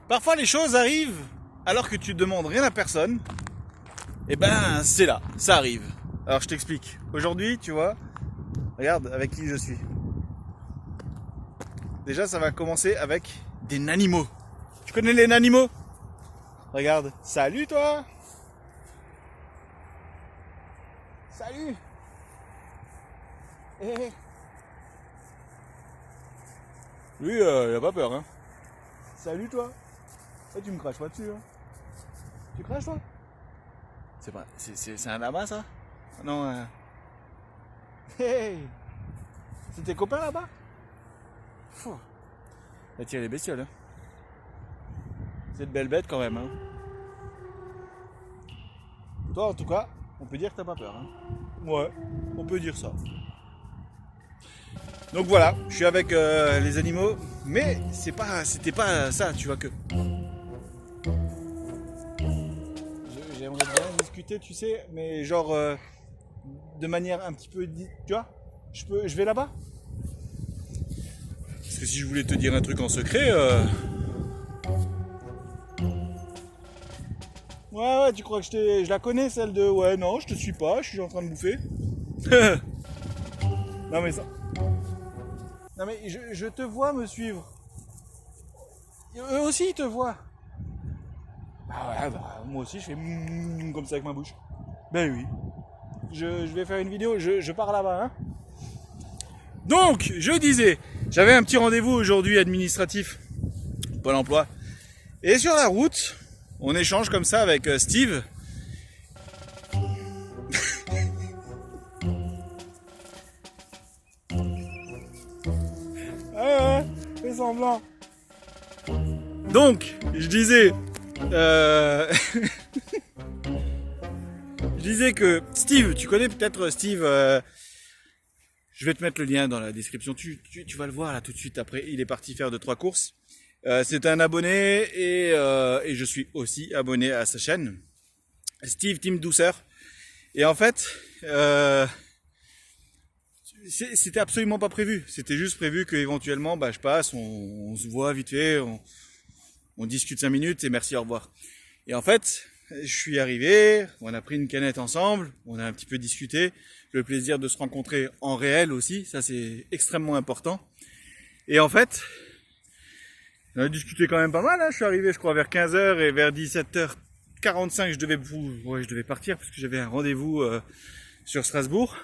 Parfois les choses arrivent alors que tu demandes rien à personne. Et ben c'est là, ça arrive. Alors je t'explique. Aujourd'hui, tu vois, regarde avec qui je suis. Déjà ça va commencer avec des nanimaux. Tu connais les nanimaux? Regarde. Salut toi. Salut. Eh. Lui, il a pas peur, hein. Salut toi. Eh, tu me craches pas dessus, hein. Tu craches toi? C'est pas. C'est un lama ça? Non. Hey. C'est tes copains là-bas? Fou. Attirer les bestioles, hein. C'est de belles bêtes quand même, hein. Toi en tout cas, on peut dire que t'as pas peur, hein. Ouais, on peut dire ça. Donc voilà, je suis avec les animaux, mais c'était pas ça, tu vois que. J'aimerais bien discuter, tu sais, mais genre de manière un petit peu, tu vois, je vais là-bas. Parce que si je voulais te dire un truc en secret, ouais, tu crois que je la connais celle de, ouais, non, je te suis pas, je suis en train de bouffer. Non mais ça. Non mais je te vois me suivre. Eux aussi ils te voient. Bah ouais, bah, moi aussi je fais comme ça avec ma bouche. Ben oui. Je vais faire une vidéo, je pars là-bas, hein. Donc, je disais, j'avais un petit rendez-vous aujourd'hui administratif, Pôle emploi. Et sur la route, on échange comme ça avec Steve. Fais semblant. Donc, je disais, je disais que Steve, tu connais peut-être Steve, je vais te mettre le lien dans la description, tu vas le voir là tout de suite après, il est parti faire 2-3 courses. C'est un abonné et je suis aussi abonné à sa chaîne, Steve Team Douceur. Et en fait, c'était absolument pas prévu, c'était juste prévu qu'éventuellement je passe, on se voit vite fait, on discute 5 minutes et merci, au revoir. Et en fait, je suis arrivé, on a pris une canette ensemble, on a un petit peu discuté, le plaisir de se rencontrer en réel aussi, ça c'est extrêmement important. Et en fait, on a discuté quand même pas mal, hein. Je suis arrivé je crois vers 15h et vers 17h45 je devais partir parce que j'avais un rendez-vous sur Strasbourg.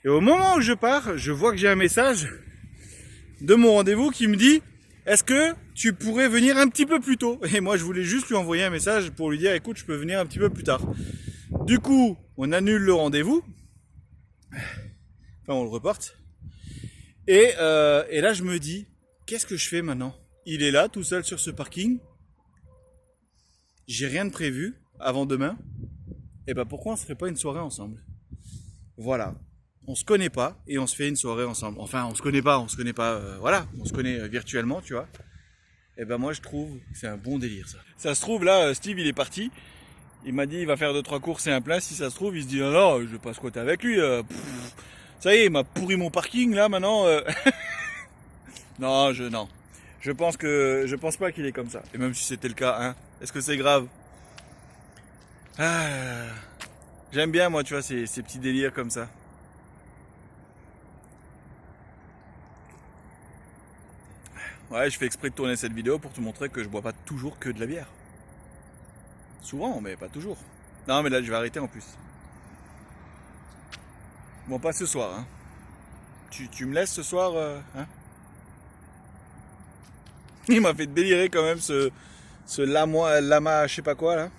Et au moment où je pars, je vois que j'ai un message de mon rendez-vous qui me dit: est-ce que tu pourrais venir un petit peu plus tôt? Et moi je voulais juste lui envoyer un message pour lui dire: écoute, je peux venir un petit peu plus tard. Du coup, on annule le rendez-vous. Enfin, on le reporte. Et là je me dis: qu'est-ce que je fais maintenant? Il est là tout seul sur ce parking. J'ai rien de prévu avant demain. Et pourquoi on se ferait pas une soirée ensemble? Voilà. On se connaît pas et on se fait une soirée ensemble. Enfin, on se connaît pas, voilà, on se connaît virtuellement, tu vois. Et moi je trouve que c'est un bon délire ça. Ça se trouve là, Steve il est parti. Il m'a dit il va faire 2-3 courses et un plein. Si ça se trouve, il se dit non, je vais pas squatter avec lui. Ça y est, il m'a pourri mon parking là maintenant. Non, je pense pas qu'il est comme ça. Et même si c'était le cas, hein, est-ce que c'est grave? J'aime bien moi, tu vois, ces petits délires comme ça. Ouais, je fais exprès de tourner cette vidéo pour te montrer que je bois pas toujours que de la bière. Souvent, mais pas toujours. Non, mais là, je vais arrêter en plus. Bon, pas ce soir, hein. Tu me laisses ce soir, hein? Il m'a fait délirer quand même ce lama, je sais pas quoi, là.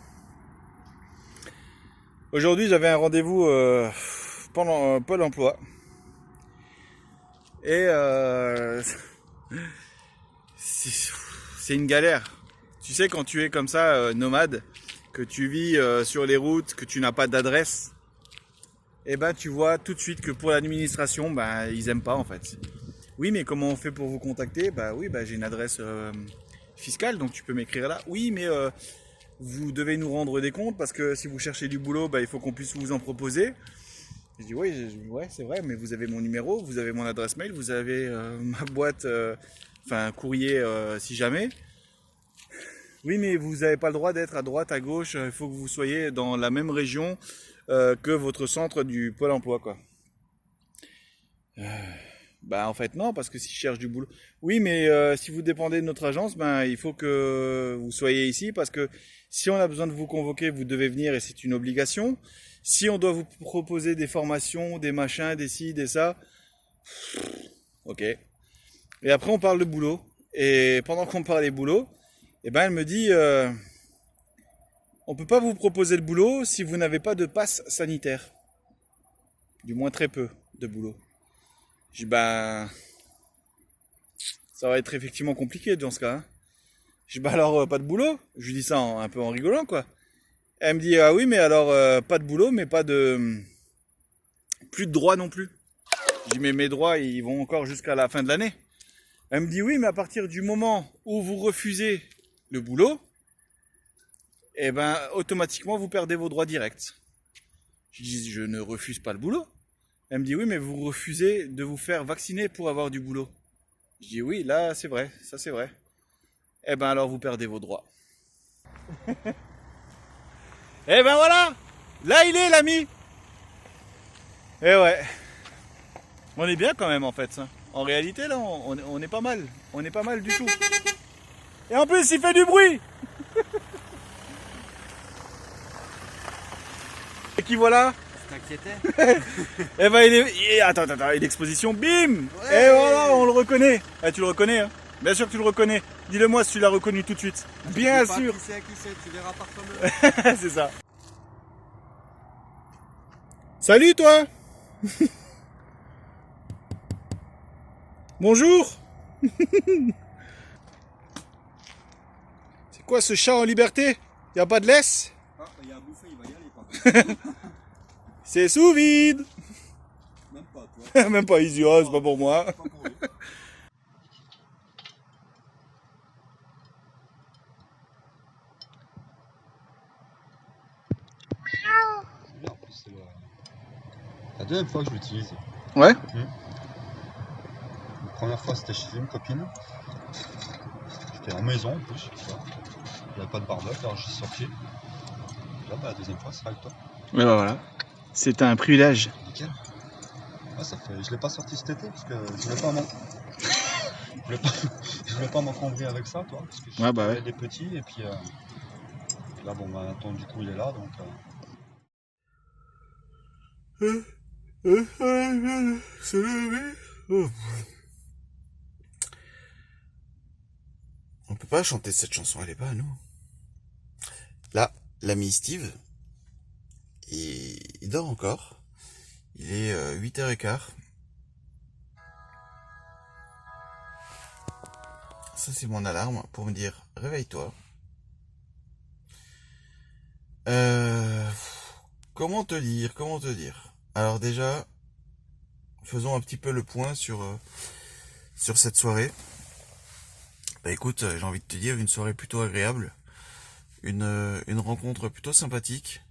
Aujourd'hui, j'avais un rendez-vous pendant Pôle emploi. Et c'est une galère. Tu sais, quand tu es comme ça, nomade, que tu vis sur les routes, que tu n'as pas d'adresse, et tu vois tout de suite que pour l'administration, ils aiment pas en fait. Oui, mais comment on fait pour vous contacter? Oui, j'ai une adresse fiscale, donc tu peux m'écrire là. Oui, mais vous devez nous rendre des comptes parce que si vous cherchez du boulot, il faut qu'on puisse vous en proposer. Je dis oui, ouais, c'est vrai, mais vous avez mon numéro, vous avez mon adresse mail, vous avez ma boîte, courrier si jamais. Oui, mais vous n'avez pas le droit d'être à droite, à gauche. Il faut que vous soyez dans la même région que votre centre du Pôle emploi, quoi. Bah en fait non, parce que si je cherche du boulot. Oui, mais si vous dépendez de notre agence, ben il faut que vous soyez ici parce que si on a besoin de vous convoquer, vous devez venir et c'est une obligation. Si on doit vous proposer des formations, des machins, des ci, des ça, ok. Et après on parle de boulot. Et pendant qu'on parle des boulots, eh ben elle me dit on peut pas vous proposer le boulot si vous n'avez pas de passe sanitaire. Du moins très peu de boulot. Je dis ben ça va être effectivement compliqué dans ce cas, hein. Je dis bah alors pas de boulot. Je lui dis ça un peu en rigolant quoi. Elle me dit ah oui mais alors pas de boulot mais pas de plus de droits non plus. Je dis mais mes droits ils vont encore jusqu'à la fin de l'année. Elle me dit oui mais à partir du moment où vous refusez le boulot, eh ben automatiquement vous perdez vos droits directs. Je dis je ne refuse pas le boulot. Elle me dit oui mais vous refusez de vous faire vacciner pour avoir du boulot. Je dis oui là c'est vrai, ça c'est vrai. Eh ben alors vous perdez vos droits. Eh ben voilà, là il est l'ami. Eh ouais, on est bien quand même en fait. En réalité là on est pas mal, on est pas mal du tout. Et en plus il fait du bruit. Et qui voilà. T'inquiétais. Eh ben attends, une exposition, bim. Ouais. Et voilà, on le reconnaît. Eh, tu le reconnais hein. Bien sûr que tu le reconnais. Dis-le moi si tu l'as reconnu tout de suite. Bien sûr. Qui c'est, tu verras par toi-même. C'est ça. Salut toi. Bonjour. C'est quoi ce chat en liberté? Y a pas de laisse? Ah, il y a à bouffer, il va y aller par contre. C'est sous vide. Même pas toi. Même pas easy, oh, c'est pas pour moi. Pas pour lui. C'est bien, en plus c'est la deuxième fois que je l'utilise. Ouais. La première fois c'était chez une copine. J'étais en maison en plus, tu vois. Il n'y avait pas de barbecue, alors je suis sorti. Là, bah, la deuxième fois, ce sera avec toi. Mais bah voilà. C'est un privilège. Nickel. Ah, ça fait... Je l'ai pas sorti cet été parce que je voulais pas je voulais pas m'encombrer avec ça, toi. Parce que Ouais, bah ouais. des petits et puis là, bon, bah, attends, du coup, il est là donc. On peut pas chanter cette chanson, elle est pas à nous. Là, l'ami Steve, il dort encore. Il est 8h15. Ça, c'est mon alarme pour me dire réveille-toi. Comment te dire. Alors déjà, faisons un petit peu le point sur cette soirée. Bah écoute, j'ai envie de te dire une soirée plutôt agréable, une rencontre plutôt sympathique.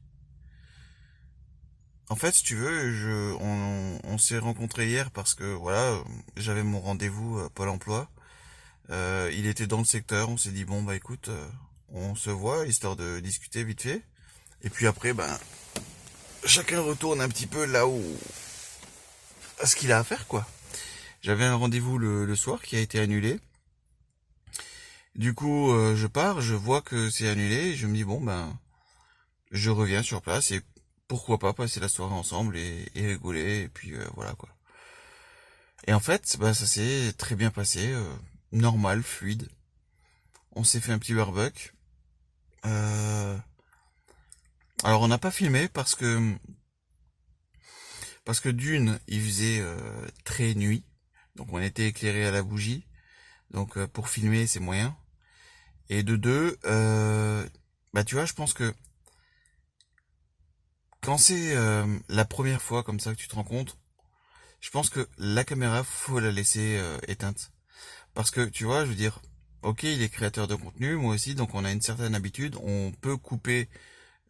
En fait, si tu veux, on s'est rencontrés hier parce que voilà, j'avais mon rendez-vous Pôle Emploi. Il était dans le secteur, on s'est dit bon bah écoute, on se voit histoire de discuter vite fait. Et puis après, ben chacun retourne un petit peu là où à ce qu'il a à faire quoi. J'avais un rendez-vous le soir qui a été annulé. Du coup, je pars, je vois que c'est annulé, et je me dis bon ben je reviens sur place et pourquoi pas passer la soirée ensemble et rigoler et puis voilà quoi. Et en fait, bah ça s'est très bien passé, normal, fluide. On s'est fait un petit barbecue. Alors on n'a pas filmé parce que d'une, il faisait très nuit, donc on était éclairé à la bougie, donc pour filmer c'est moyen. Et de deux, bah tu vois, je pense que quand c'est la première fois comme ça que tu te rends compte, je pense que la caméra faut la laisser éteinte, parce que tu vois, je veux dire, ok, il est créateur de contenu, moi aussi, donc on a une certaine habitude, on peut couper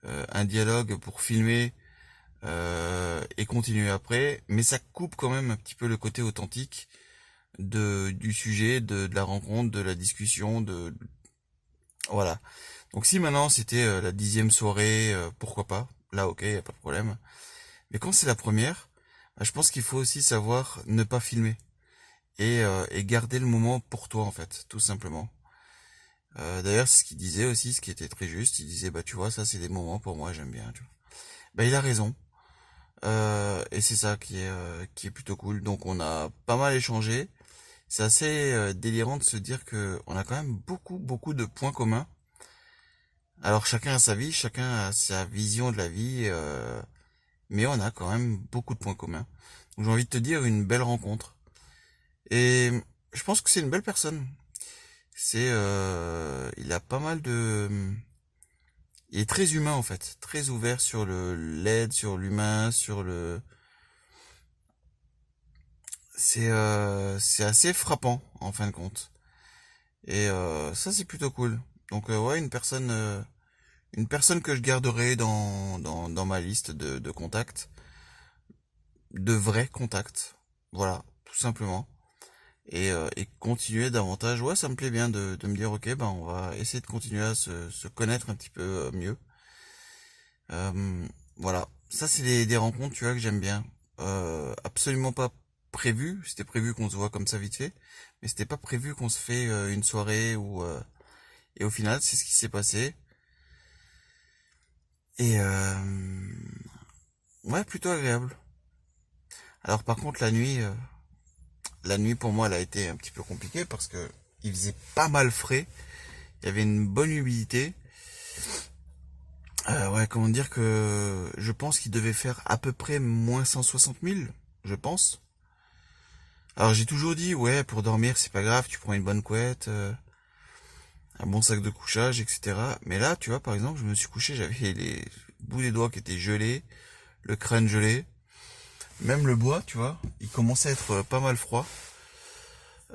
un dialogue pour filmer et continuer après, mais ça coupe quand même un petit peu le côté authentique du sujet, de la rencontre, de la discussion, Voilà. Donc si maintenant c'était la 10e soirée, pourquoi pas? Là, ok, y a pas de problème. Mais quand c'est la première, bah, je pense qu'il faut aussi savoir ne pas filmer et garder le moment pour toi en fait, tout simplement. D'ailleurs, c'est ce qu'il disait aussi, ce qui était très juste. Il disait, bah tu vois, ça c'est des moments pour moi, j'aime bien. Tu vois. Bah il a raison. Et c'est ça qui est plutôt cool. Donc on a pas mal échangé. C'est assez délirant de se dire que on a quand même beaucoup de points communs. Alors chacun a sa vie, chacun a sa vision de la vie, mais on a quand même beaucoup de points communs. Donc j'ai envie de te dire une belle rencontre. Et je pense que c'est une belle personne. Il a pas mal de, il est très humain en fait, très ouvert sur l'aide, sur l'humain, sur le, c'est assez frappant en fin de compte. Et ça c'est plutôt cool. Donc ouais, une personne que je garderai dans ma liste de contacts, de vrais contacts. Voilà, tout simplement. Et continuer davantage. Ouais, ça me plaît bien de me dire, ok, ben on va essayer de continuer à se connaître un petit peu mieux. Voilà, ça c'est des rencontres, tu vois, que j'aime bien. Absolument pas prévu. C'était prévu qu'on se voit comme ça vite fait, mais c'était pas prévu qu'on se fait une soirée ou et au final, c'est ce qui s'est passé. Et ouais, plutôt agréable. Alors par contre, la nuit pour moi, elle a été un petit peu compliquée parce que il faisait pas mal frais. Il y avait une bonne humidité. Ouais, comment dire que je pense qu'il devait faire à peu près moins 160 000, je pense. Alors j'ai toujours dit, ouais, pour dormir, c'est pas grave, tu prends une bonne couette, un bon sac de couchage, etc. Mais là, tu vois, par exemple, je me suis couché, j'avais les bouts des doigts qui étaient gelés, le crâne gelé, même le bois, tu vois, il commençait à être pas mal froid.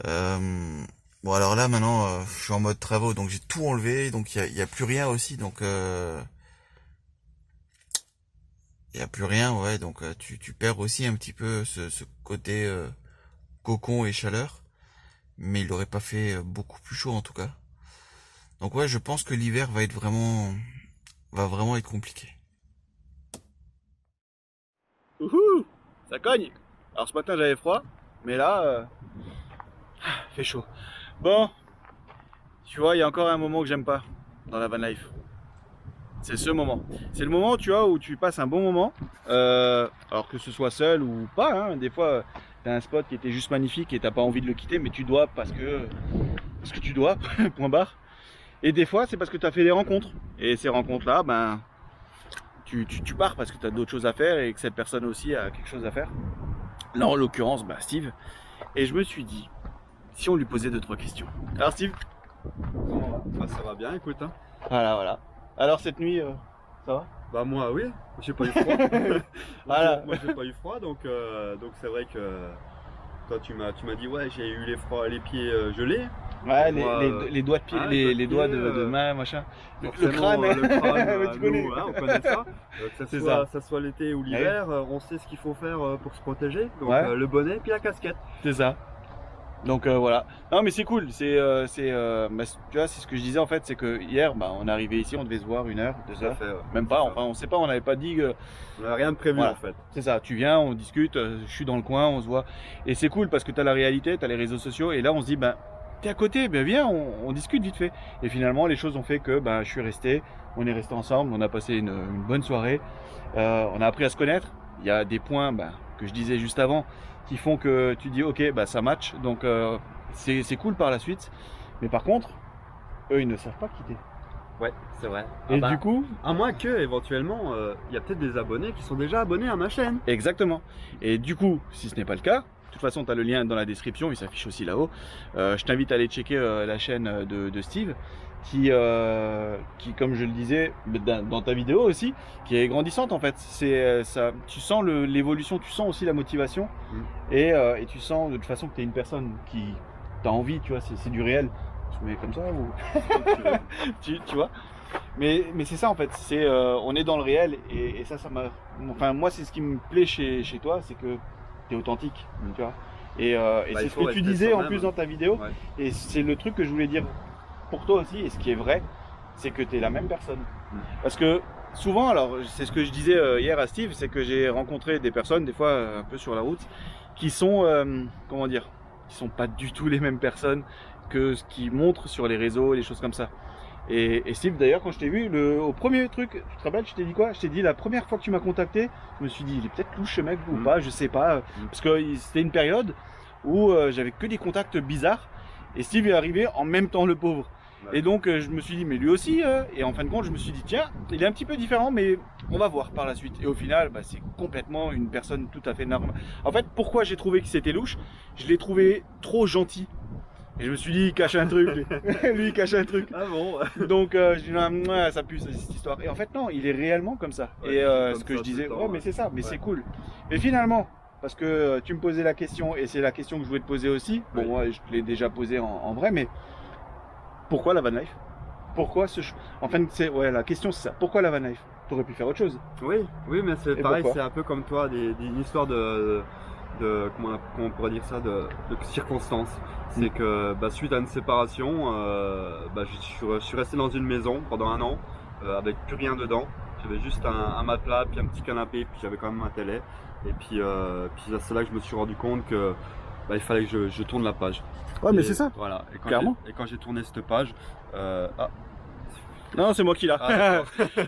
Bon, alors là, maintenant, je suis en mode travaux, donc j'ai tout enlevé, donc il y a plus rien aussi, donc il y a plus rien, ouais, donc tu perds aussi un petit peu ce côté cocon et chaleur, mais il aurait pas fait beaucoup plus chaud en tout cas. Donc ouais, je pense que l'hiver va vraiment être compliqué. Ouhou, ça cogne. Alors ce matin j'avais froid, mais là, fait chaud. Bon, tu vois, il y a encore un moment que j'aime pas dans la van life. C'est ce moment. C'est le moment, tu vois, où tu passes un bon moment, alors que ce soit seul ou pas. Hein, des fois, t'as un spot qui était juste magnifique et t'as pas envie de le quitter, mais tu dois parce que tu dois. Point barre. Et des fois, c'est parce que tu as fait des rencontres. Et ces rencontres-là, ben, tu pars parce que tu as d'autres choses à faire et que cette personne aussi a quelque chose à faire. Là, en l'occurrence, bah, Steve. Et je me suis dit, si on lui posait 2-3 questions. Alors, Steve? Bah, ça va bien, écoute. Hein. Voilà. Alors, cette nuit, ça va? Bah moi oui, j'ai pas eu froid. Voilà. Moi j'ai pas eu froid, donc c'est vrai que quand tu m'as dit ouais j'ai eu les pieds gelés. Ouais, Moi, les doigts de pied, ah, les doigts pied, de main, machin. Le forcément, crâne, le crâne, tu connais. nous, hein, on connaît ça. C'est Ça soit l'été ou l'hiver, on sait ce qu'il faut faire pour se protéger. Donc Ouais. le bonnet puis la casquette. C'est ça. Donc voilà. Non mais c'est cool. Bah, tu vois, c'est ce que je disais en fait, c'est que hier, bah, on est arrivé ici, on devait se voir 1 heure, 2 Tout à heures, fait, ouais. même pas. Enfin, on sait pas, on n'avait pas dit que. On n'a rien de prévu Voilà. en fait. C'est ça. Tu viens, on discute. Je suis dans le coin, on se voit. Et c'est cool parce que t'as la réalité, t'as les réseaux sociaux. Et là, on se dit, ben, t'es à côté, ben viens, on discute vite fait. Et finalement, les choses ont fait que, ben, je suis resté. On est resté ensemble. On a passé une bonne soirée. On a appris à se connaître. Il y a des points, ben, que je disais juste avant, qui font que tu dis, ok, bah ça match. Donc c'est cool par la suite, mais par contre, eux ils ne savent pas quitter. Ouais, c'est vrai. Et du coup, à moins que éventuellement, il y a peut-être des abonnés qui sont déjà abonnés à ma chaîne. exactement. Et du coup, si ce n'est pas le cas, de toute façon, tu as le lien dans la description, il s'affiche aussi là-haut. Je t'invite à aller checker la chaîne de Steve, qui, comme je le disais dans ta vidéo aussi, qui est grandissante en fait. C'est ça, tu sens l'évolution, tu sens aussi la motivation, et tu sens de toute façon que tu es une personne qui t'as envie, tu vois, c'est du réel. Je mets comme ça ou tu vois. Mais c'est ça en fait, on est dans le réel et ça m'a. Enfin moi c'est ce qui me plaît chez toi, c'est que t'es authentique, tu vois. Et c'est ce que tu disais en plus dans ta vidéo. Ouais. Et c'est le truc que je voulais dire pour toi aussi, et ce qui est vrai, c'est que tu es la même personne. Parce que souvent, alors c'est ce que je disais hier à Steve, c'est que j'ai rencontré des personnes, des fois un peu sur la route, qui sont, comment dire, qui sont pas du tout les mêmes personnes que ce qu'ils montrent sur les réseaux, les choses comme ça. Et Steve, d'ailleurs, quand je t'ai vu, au premier truc, tu te rappelles, je t'ai dit quoi? Je t'ai dit la première fois que tu m'as contacté, je me suis dit, il est peut-être louche ce mec ou pas, je sais pas. Parce que c'était une période où j'avais que des contacts bizarres. Et Steve est arrivé en même temps, le pauvre. Ouais. Et donc je me suis dit, mais lui aussi. Et en fin de compte, je me suis dit, tiens, il est un petit peu différent, mais on va voir par la suite. Et au final, bah, c'est complètement une personne tout à fait normale. En fait, pourquoi j'ai trouvé que c'était louche? Je l'ai trouvé trop gentil. Et je me suis dit, il cache un truc, lui il cache un truc. Ah bon? Donc je dis, non, ça pue cette histoire. Et en fait, non, il est réellement comme ça. Ouais, et ce que je disais, ouais, mais c'est ça, mais c'est cool. Mais finalement, parce que tu me posais la question, et c'est la question que je voulais te poser aussi. Bon, moi, je te l'ai déjà posée en vrai, mais pourquoi la van life? Pourquoi enfin, la question c'est ça. Pourquoi la van life? T'aurais pu faire autre chose. Oui, mais c'est pareil, c'est un peu comme toi, une histoire de comment on pourrait dire ça, de circonstances. C'est que suite à une séparation, je suis resté dans une maison pendant 1 an avec plus rien dedans. J'avais juste un matelas, puis un petit canapé, puis j'avais quand même un télé. Et puis c'est là que je me suis rendu compte que il fallait que je tourne la page. Ouais, mais c'est ça. Voilà. Et quand j'ai tourné cette page, non, c'est moi qui l'ai. Ah,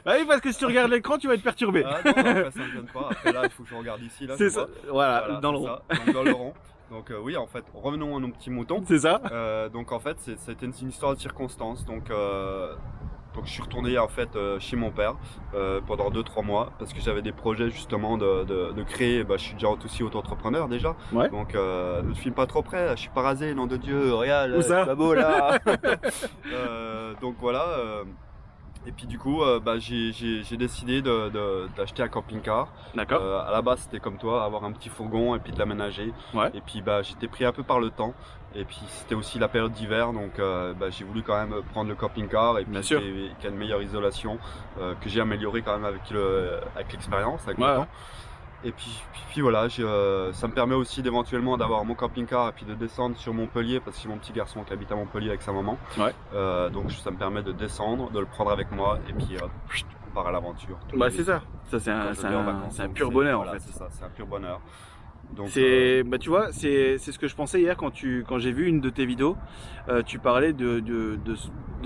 bah oui, parce que si tu regardes l'écran, tu vas être perturbé. Ah, non, après, ça ne me gêne pas. Après là, il faut que je regarde ici. Là, c'est ça. Voilà, dans le rond. Donc, dans le rond. Donc oui, en fait, revenons à nos petits moutons. C'est ça. Donc en fait, c'était une histoire de circonstances. Donc je suis retourné en fait chez mon père pendant 2-3 mois parce que j'avais des projets justement de créer. Je suis déjà aussi auto-entrepreneur déjà. Ouais. Donc ne filme pas trop près. Je suis pas rasé, nom de Dieu. Regarde, c'est pas beau là. Donc voilà. Et puis du coup, j'ai décidé d'acheter un camping-car. D'accord. À la base, c'était comme toi, avoir un petit fourgon et puis de l'aménager. Ouais. Et puis j'étais pris un peu par le temps. Et puis c'était aussi la période d'hiver, donc j'ai voulu quand même prendre le camping-car et puis qui a une meilleure isolation que j'ai amélioré quand même avec l'expérience, avec le temps. Et puis voilà, ça me permet aussi d'éventuellement d'avoir mon camping-car et puis de descendre sur Montpellier parce que j'ai mon petit garçon qui habite à Montpellier avec sa maman. Ouais. Donc ça me permet de descendre, de le prendre avec moi et puis on part à l'aventure. C'est ça. Ça c'est un pur bonheur en fait. C'est ça, c'est un pur bonheur. Donc, tu vois, c'est ce que je pensais hier quand j'ai vu une de tes vidéos. Tu parlais de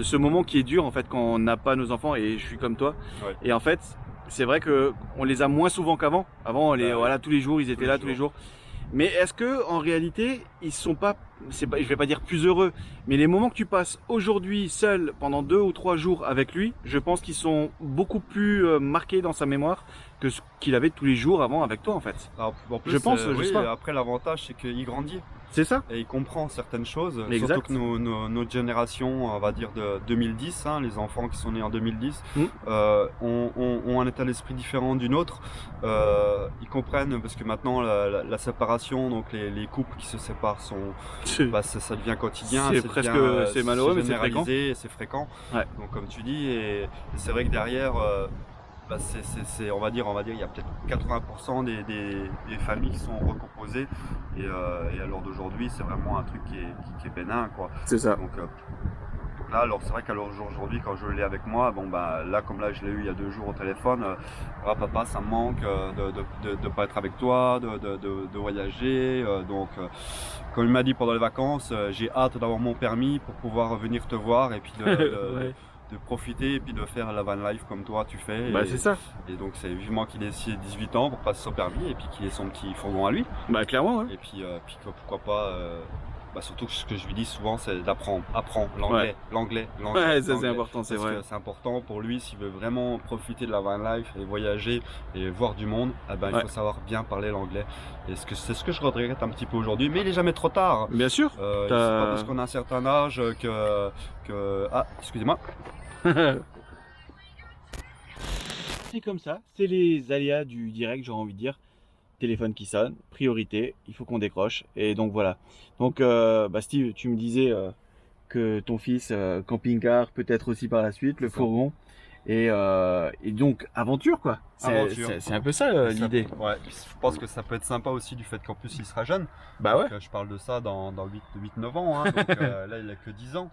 ce moment qui est dur en fait quand on n'a pas nos enfants, et je suis comme toi. Ouais. Et en fait, c'est vrai que on les a moins souvent qu'avant. Avant, tous les jours, ils étaient là tous les jours. Mais est-ce que en réalité, ils sont pas, je vais pas dire plus heureux, mais les moments que tu passes aujourd'hui seul pendant 2 ou 3 jours avec lui, je pense qu'ils sont beaucoup plus marqués dans sa mémoire que ce qu'il avait tous les jours avant avec toi en fait. Alors, en plus, je pense. Après, l'avantage c'est qu'il grandit. C'est ça. Et il comprend certaines choses. Exact. Surtout que notre génération, on va dire de 2010, les enfants qui sont nés en 2010, ont un état d'esprit différent d'une autre. Ils comprennent parce que maintenant la séparation, donc les couples qui se séparent ça devient quotidien. C'est malheureux, mais c'est fréquent. Ouais. Donc comme tu dis, et c'est vrai que derrière. On va dire, il y a peut-être 80% des familles qui sont recomposées et à l'heure d'aujourd'hui, c'est vraiment un truc qui est bénin, quoi. C'est ça. Donc là, alors c'est vrai qu'à l'heure d'aujourd'hui, quand je l'ai avec moi, là, comme là, je l'ai eu il y a 2 jours au téléphone, papa, ça me manque de pas être avec toi, de voyager. Donc, comme il m'a dit pendant les vacances, j'ai hâte d'avoir mon permis pour pouvoir venir te voir et puis ouais. De profiter et puis de faire la van life comme toi tu fais. C'est ça. Et donc c'est vivement qu'il ait 18 ans pour passer son permis et puis qu'il ait son petit fourgon à lui. Clairement, ouais. Et puis pourquoi pas, surtout ce que je lui dis souvent c'est d'apprendre l'anglais. Ouais, ça c'est important, c'est vrai. C'est important pour lui s'il veut vraiment profiter de la van life et voyager et voir du monde, il faut savoir bien parler l'anglais. Et c'est ce que je regrette un petit peu aujourd'hui, mais il est jamais trop tard. Bien sûr. C'est pas parce qu'on a un certain âge que... excusez-moi. C'est comme ça, c'est les aléas du direct, j'aurais envie de dire. Téléphone qui sonne, priorité, il faut qu'on décroche. Et donc voilà. Donc Steve, tu me disais que ton fils, camping-car, peut-être aussi par la suite, le fourgon. Et donc aventure quoi. aventure. C'est un peu ça l'idée. Ouais, je pense que ça peut être sympa aussi du fait qu'en plus il sera jeune. Bah ouais. Donc, je parle de ça dans 8-9 ans, hein, donc là il a que 10 ans.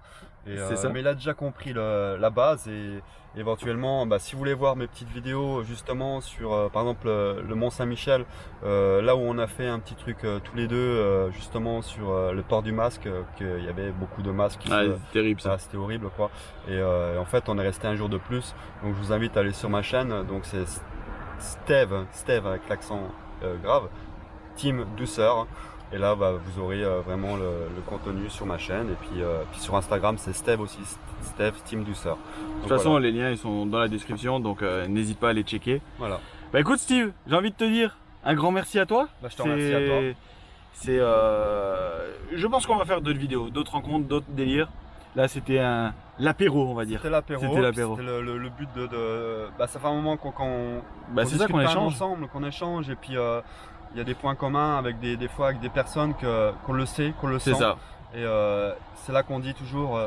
Et, ça. mais il a déjà compris la base et éventuellement, si vous voulez voir mes petites vidéos justement sur par exemple le Mont Saint-Michel, là où on a fait un petit truc tous les deux justement sur le port du masque, qu'il y avait beaucoup de masques. C'est terrible ça. C'était horrible quoi. Et en fait on est resté un jour de plus, donc je vous invite à aller sur ma chaîne, donc c'est Steve avec l'accent grave, Team Douceur. Et là, vous aurez vraiment le contenu sur ma chaîne. Et puis sur Instagram, c'est Steve aussi, Steve Team Douceur. De toute façon, les liens ils sont dans la description, donc n'hésite pas à les checker. Voilà. Bah écoute Steve, j'ai envie de te dire un grand merci à toi. Je te remercie à toi. Je pense qu'on va faire d'autres vidéos, d'autres rencontres, d'autres délires. Là, c'était l'apéro, on va dire. C'était l'apéro. C'était le but ça fait un moment qu'on échange ensemble, qu'on échange, et puis il y a des points communs avec des fois avec des personnes qu'on le sait, qu'on le sent. C'est ça. Et c'est là qu'on dit toujours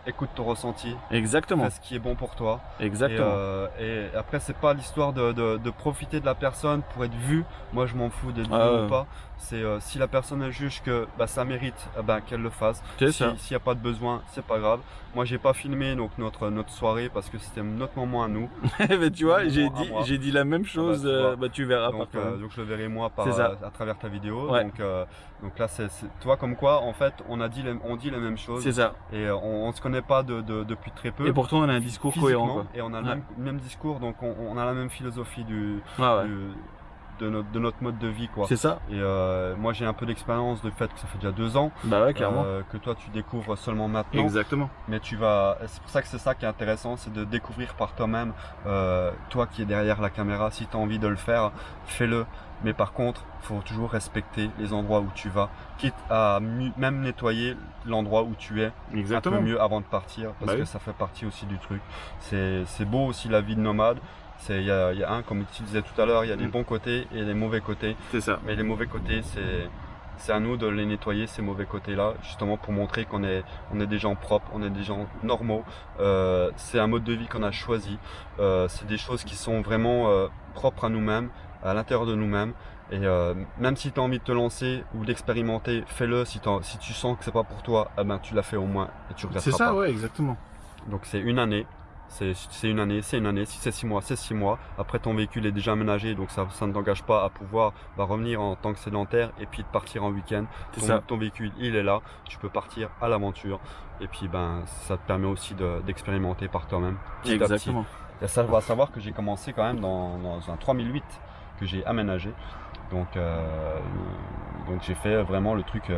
écoute ton ressenti. Exactement. Fais ce qui est bon pour toi. Exactement. Et après, c'est pas l'histoire de profiter de la personne pour être vu. Moi, je m'en fous d'être vu ou pas. C'est si la personne elle juge que ça mérite, qu'elle le fasse. S'il n'y a pas de besoin, c'est pas grave. Moi, j'ai pas filmé donc notre soirée parce que c'était notre moment à nous. Mais tu vois, j'ai dit la même chose. Tu verras. Donc je le verrai moi à travers ta vidéo. Ouais. Donc là, tu vois comme quoi, en fait, on dit les mêmes choses. C'est ça. Et on se connaît pas depuis très peu. Et pourtant, on a un discours cohérent. Quoi. Et on a le même discours, donc on a la même philosophie de notre mode de vie, quoi. C'est ça. Et moi j'ai un peu d'expérience du fait que ça fait déjà 2 ans. Bah ouais, clairement. Que toi tu découvres seulement maintenant. Exactement. Mais c'est pour ça que c'est ça qui est intéressant, c'est de découvrir par toi-même. Toi qui es derrière la caméra, si tu as envie de le faire, fais-le. Mais par contre, il faut toujours respecter les endroits où tu vas, quitte à même nettoyer l'endroit où tu es. Exactement. Un peu mieux avant de partir, parce que ça fait partie aussi du truc. C'est beau aussi la vie de nomade. Il y a comme tu disais tout à l'heure, il y a des bons côtés et des mauvais côtés. C'est ça. Mais les mauvais côtés, c'est à nous de les nettoyer, ces mauvais côtés-là, justement pour montrer qu'on est des gens propres, on est des gens normaux. C'est un mode de vie qu'on a choisi. C'est des choses qui sont vraiment propres à nous-mêmes, à l'intérieur de nous-mêmes. Et même si tu as envie de te lancer ou d'expérimenter, fais-le. Si tu sens que c'est pas pour toi, tu l'as fait au moins et tu regretteras pas. C'est ça, ouais, exactement. Donc c'est une année. C'est une année. Si c'est 6 mois, c'est 6 mois. Après, ton véhicule est déjà aménagé, donc ça ne t'engage pas à pouvoir revenir en tant que sédentaire et puis de partir en week-end. Ton véhicule, il est là. Tu peux partir à l'aventure. Et puis, ça te permet aussi d'expérimenter par toi-même. Exactement. Et ça va savoir que j'ai commencé quand même dans un 3008 que j'ai aménagé. Donc j'ai fait vraiment le truc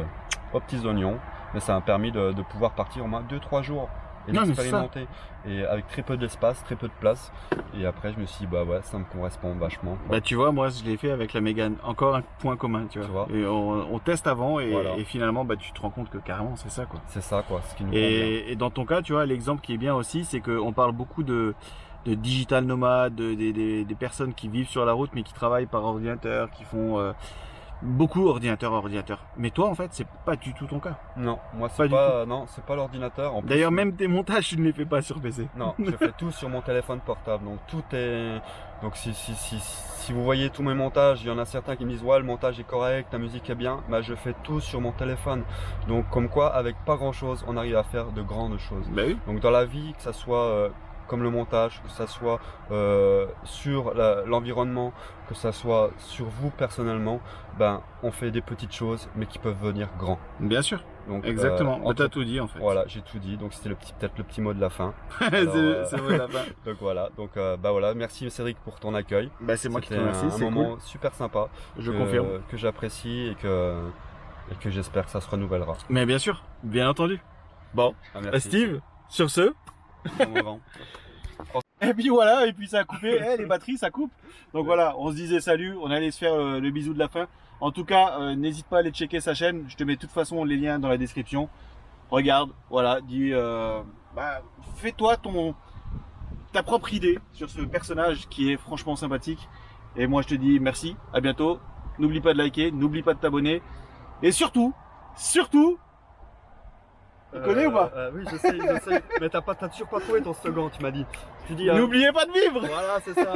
aux petits oignons. Mais ça m'a permis de pouvoir partir au moins 2-3 jours. Et d'expérimenter, et avec très peu d'espace, très peu de place. Et après je me suis dit ça me correspond vachement, quoi. Tu vois, moi je l'ai fait avec la Mégane, encore un point commun, tu vois. Et on teste avant et finalement tu te rends compte que carrément c'est ça, quoi. C'est ça, quoi, ce qui nous et dans ton cas, tu vois, l'exemple qui est bien aussi, c'est qu'on parle beaucoup de digital nomades, des personnes qui vivent sur la route mais qui travaillent par ordinateur, qui font beaucoup ordinateur. Mais toi, en fait, c'est pas du tout ton cas. Non, moi c'est pas l'ordinateur. D'ailleurs, même tes montages, tu ne les fais pas sur PC. Non, je fais tout sur mon téléphone portable. Donc tout est. Donc si vous voyez tous mes montages, il y en a certains qui me disent ouais, le montage est correct, la musique est bien. Je fais tout sur mon téléphone. Donc comme quoi, avec pas grand chose, on arrive à faire de grandes choses. Oui. Donc dans la vie, que ça soit comme le montage, que ça soit sur l'environnement, que ça soit sur vous personnellement, on fait des petites choses mais qui peuvent venir grand. Bien sûr. Donc, exactement. T'as tout dit en fait. Voilà, j'ai tout dit. Donc c'était peut-être le petit mot de la fin. C'est le mot de la fin. Donc voilà. Donc voilà. Merci Cédric pour ton accueil. C'est moi qui te remercie. C'est un moment super sympa. Je confirme. Que j'apprécie et que j'espère que ça se renouvellera. Mais bien sûr, bien entendu. Bon, Steve, sur ce. Et puis voilà, et puis ça a coupé, les batteries ça coupe. Donc voilà, on se disait salut, on allait se faire le bisou de la fin. En tout cas, n'hésite pas à aller checker sa chaîne, je te mets de toute façon les liens dans la description. Regarde, voilà, dis, fais-toi ta propre idée sur ce personnage qui est franchement sympathique. Et moi je te dis merci, à bientôt. N'oublie pas de liker, n'oublie pas de t'abonner. Et surtout, Tu connais ou pas? Oui, je sais. Mais t'as toujours pas trouvé ton slogan, tu m'as dit. Tu dis. N'oubliez pas de vivre! Voilà, c'est ça.